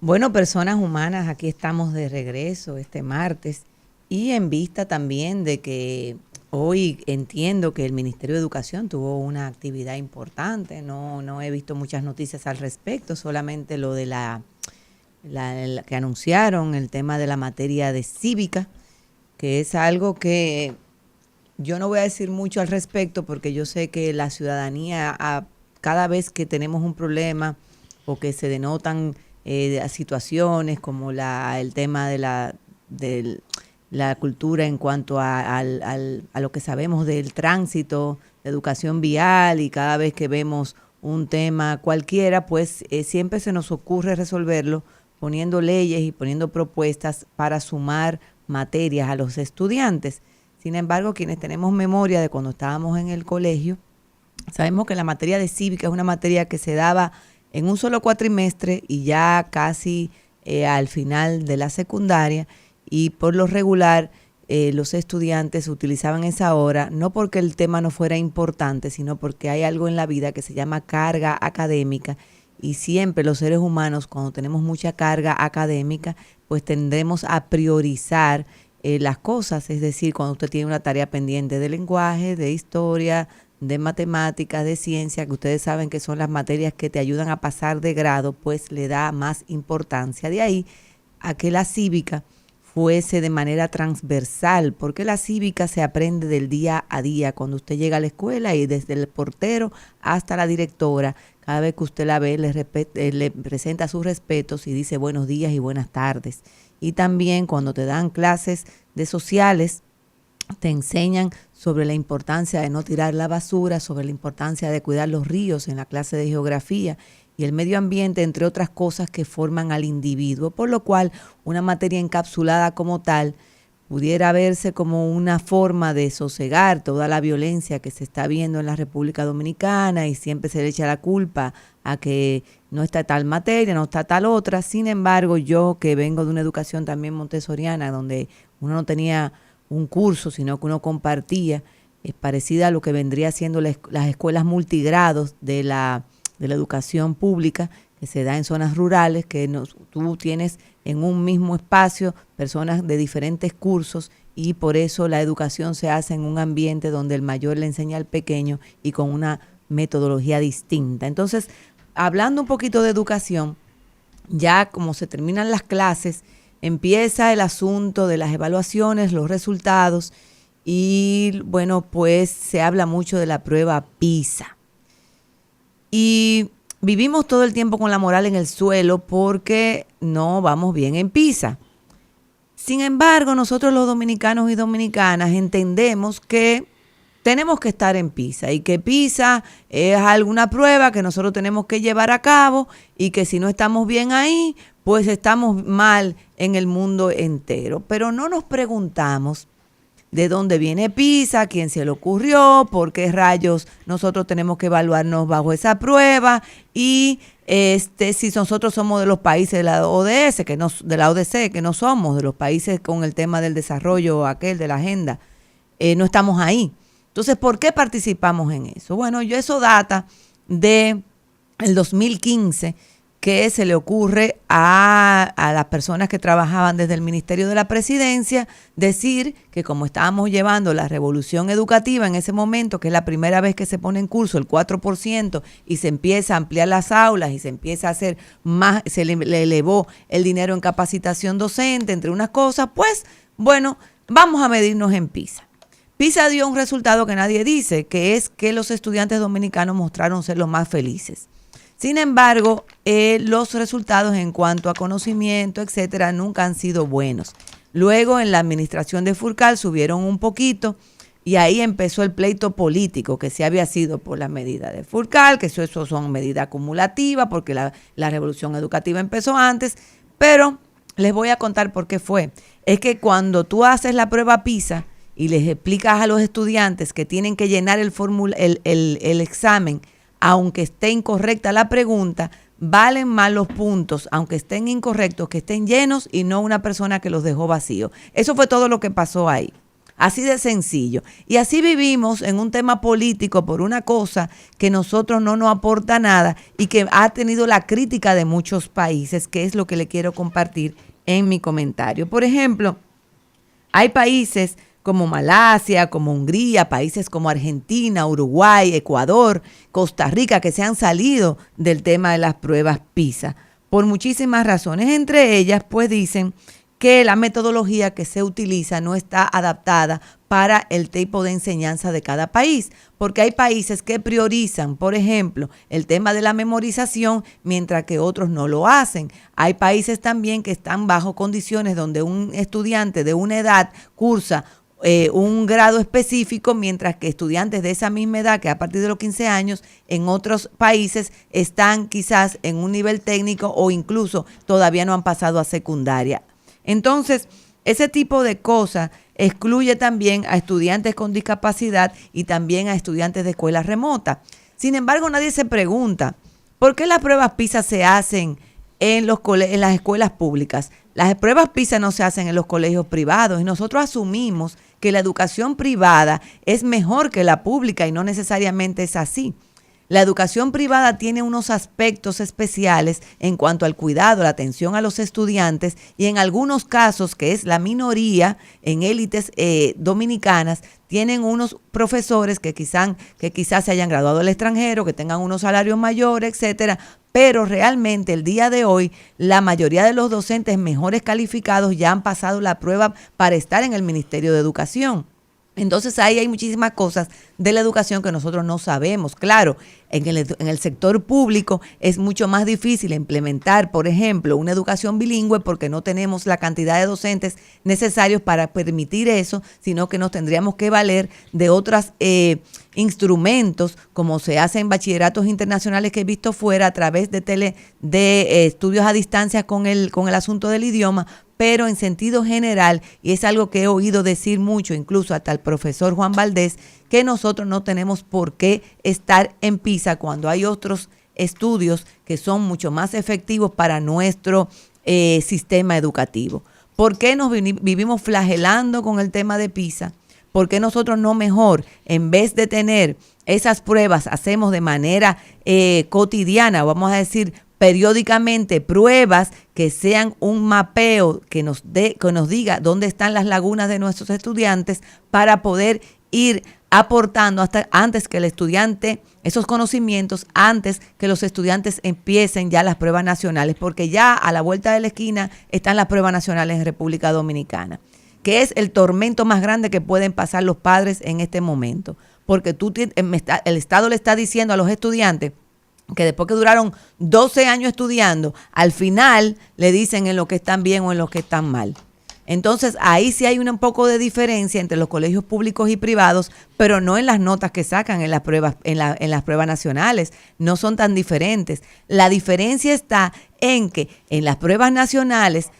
Bueno, personas humanas, aquí estamos de regreso este martes y en vista también de que hoy entiendo que el Ministerio de Educación tuvo una actividad importante. No he visto muchas noticias al respecto, solamente lo de la que anunciaron, el tema de la materia de cívica, que es algo que yo no voy a decir mucho al respecto porque yo sé que la ciudadanía, cada vez que tenemos un problema o que se denotan situaciones como el tema de la cultura en cuanto a lo que sabemos del tránsito, de educación vial, y cada vez que vemos un tema cualquiera, pues siempre se nos ocurre resolverlo poniendo leyes y poniendo propuestas para sumar materias a los estudiantes. Sin embargo, quienes tenemos memoria de cuando estábamos en el colegio, sabemos que la materia de cívica es una materia que se daba en un solo cuatrimestre y ya casi al final de la secundaria, y por lo regular los estudiantes utilizaban esa hora no porque el tema no fuera importante, sino porque hay algo en la vida que se llama carga académica, y siempre los seres humanos, cuando tenemos mucha carga académica, pues tendemos a priorizar las cosas. Es decir, cuando usted tiene una tarea pendiente de lenguaje, de historia, de matemáticas, de ciencia, que ustedes saben que son las materias que te ayudan a pasar de grado, pues le da más importancia. De ahí a que la cívica fuese de manera transversal, porque la cívica se aprende del día a día, cuando usted llega a la escuela, y desde el portero hasta la directora, cada vez que usted la ve, le presenta sus respetos y dice buenos días y buenas tardes. Y también cuando te dan clases de sociales, te enseñan sobre la importancia de no tirar la basura, sobre la importancia de cuidar los ríos en la clase de geografía y el medio ambiente, entre otras cosas que forman al individuo, por lo cual una materia encapsulada como tal pudiera verse como una forma de sosegar toda la violencia que se está viendo en la República Dominicana, y siempre se le echa la culpa a que no está tal materia, no está tal otra. Sin embargo, yo que vengo de una educación también montessoriana, donde uno no tenía un curso, sino que uno compartía, es parecida a lo que vendría siendo las escuelas multigrados de la educación pública, que se da en zonas rurales, que tú tienes en un mismo espacio personas de diferentes cursos, y por eso la educación se hace en un ambiente donde el mayor le enseña al pequeño y con una metodología distinta. Entonces, hablando un poquito de educación, ya como se terminan las clases, empieza el asunto de las evaluaciones, los resultados, y bueno, pues se habla mucho de la prueba PISA. Y vivimos todo el tiempo con la moral en el suelo porque no vamos bien en PISA. Sin embargo, nosotros los dominicanos y dominicanas entendemos que tenemos que estar en PISA, y que PISA es alguna prueba que nosotros tenemos que llevar a cabo, y que si no estamos bien ahí, pues estamos mal en el mundo entero. Pero no nos preguntamos de dónde viene PISA, quién se le ocurrió, por qué rayos nosotros tenemos que evaluarnos bajo esa prueba, y si nosotros somos de los países de la ODS, de la ODC, que no somos de los países con el tema del desarrollo aquel de la agenda, no estamos ahí. Entonces, ¿por qué participamos en eso? Bueno, eso data de el 2015, que se le ocurre a las personas que trabajaban desde el Ministerio de la Presidencia decir que, como estábamos llevando la revolución educativa en ese momento, que es la primera vez que se pone en curso el 4%, y se empieza a ampliar las aulas y se empieza a hacer más, se le elevó el dinero en capacitación docente, entre unas cosas, pues bueno, vamos a medirnos en PISA. PISA dio un resultado que nadie dice, que es que los estudiantes dominicanos mostraron ser los más felices. Sin embargo, los resultados en cuanto a conocimiento, etcétera, nunca han sido buenos. Luego, en la administración de Furcal subieron un poquito, y ahí empezó el pleito político, que sí había sido por la medida de Furcal, que eso son medidas acumulativas, porque la revolución educativa empezó antes. Pero les voy a contar por qué fue. Es que cuando tú haces la prueba PISA y les explicas a los estudiantes que tienen que llenar el examen, aunque esté incorrecta la pregunta, valen más los puntos, aunque estén incorrectos, que estén llenos, y no una persona que los dejó vacíos. Eso fue todo lo que pasó ahí. Así de sencillo. Y así vivimos en un tema político por una cosa que nosotros no nos aporta nada y que ha tenido la crítica de muchos países, que es lo que le quiero compartir en mi comentario. Por ejemplo, hay países como Malasia, como Hungría, países como Argentina, Uruguay, Ecuador, Costa Rica, que se han salido del tema de las pruebas PISA por muchísimas razones. Entre ellas, pues dicen que la metodología que se utiliza no está adaptada para el tipo de enseñanza de cada país, porque hay países que priorizan, por ejemplo, el tema de la memorización, mientras que otros no lo hacen. Hay países también que están bajo condiciones donde un estudiante de una edad cursa un grado específico, mientras que estudiantes de esa misma edad, que a partir de los 15 años, en otros países están quizás en un nivel técnico o incluso todavía no han pasado a secundaria. Entonces, ese tipo de cosas excluye también a estudiantes con discapacidad y también a estudiantes de escuelas remotas. Sin embargo, nadie se pregunta, ¿por qué las pruebas PISA se hacen en las escuelas públicas? Las pruebas PISA no se hacen en los colegios privados y nosotros asumimos que la educación privada es mejor que la pública y no necesariamente es así. La educación privada tiene unos aspectos especiales en cuanto al cuidado, la atención a los estudiantes y en algunos casos, que es la minoría en élites dominicanas, tienen unos profesores que quizás se hayan graduado del extranjero, que tengan unos salarios mayores, etcétera, pero realmente el día de hoy la mayoría de los docentes mejores calificados ya han pasado la prueba para estar en el Ministerio de Educación. Entonces ahí hay muchísimas cosas de la educación que nosotros no sabemos. Claro, en el sector público es mucho más difícil implementar, por ejemplo, una educación bilingüe porque no tenemos la cantidad de docentes necesarios para permitir eso, sino que nos tendríamos que valer de otros instrumentos, como se hace en bachilleratos internacionales que he visto fuera a través de estudios a distancia con el asunto del idioma. Pero en sentido general, y es algo que he oído decir mucho, incluso hasta el profesor Juan Valdés, que nosotros no tenemos por qué estar en PISA cuando hay otros estudios que son mucho más efectivos para nuestro sistema educativo. ¿Por qué nos vivimos flagelando con el tema de PISA? ¿Por qué nosotros no mejor, en vez de tener esas pruebas, hacemos de manera cotidiana, vamos a decir, periódicamente pruebas que sean un mapeo que nos diga dónde están las lagunas de nuestros estudiantes para poder ir aportando hasta antes que el estudiante, esos conocimientos, antes que los estudiantes empiecen ya las pruebas nacionales, porque ya a la vuelta de la esquina están las pruebas nacionales en República Dominicana, que es el tormento más grande que pueden pasar los padres en este momento, porque el Estado le está diciendo a los estudiantes que después que duraron 12 años estudiando, al final le dicen en lo que están bien o en lo que están mal. Entonces, ahí sí hay un poco de diferencia entre los colegios públicos y privados, pero no en las notas que sacan en las pruebas, en las pruebas nacionales. No son tan diferentes. La diferencia está en que en las pruebas nacionales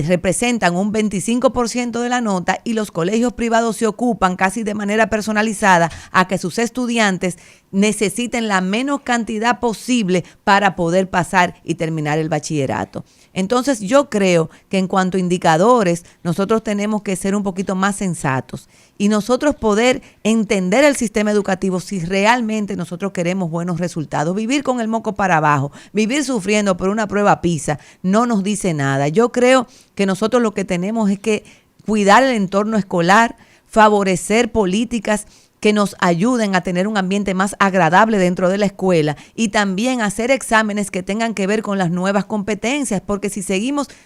representan un 25% de la nota y los colegios privados se ocupan casi de manera personalizada a que sus estudiantes necesiten la menos cantidad posible para poder pasar y terminar el bachillerato. Entonces yo creo que en cuanto a indicadores, nosotros tenemos que ser un poquito más sensatos y nosotros poder entender el sistema educativo si realmente nosotros queremos buenos resultados. Vivir con el moco para abajo, vivir sufriendo por una prueba PISA no nos dice nada. Yo creo que nosotros lo que tenemos es que cuidar el entorno escolar, favorecer políticas que nos ayuden a tener un ambiente más agradable dentro de la escuela y también hacer exámenes que tengan que ver con las nuevas competencias, porque si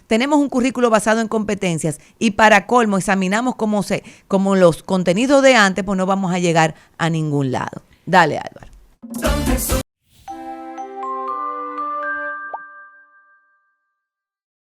tenemos un currículo basado en competencias y para colmo examinamos como los contenidos de antes, pues no vamos a llegar a ningún lado. Dale, Álvaro.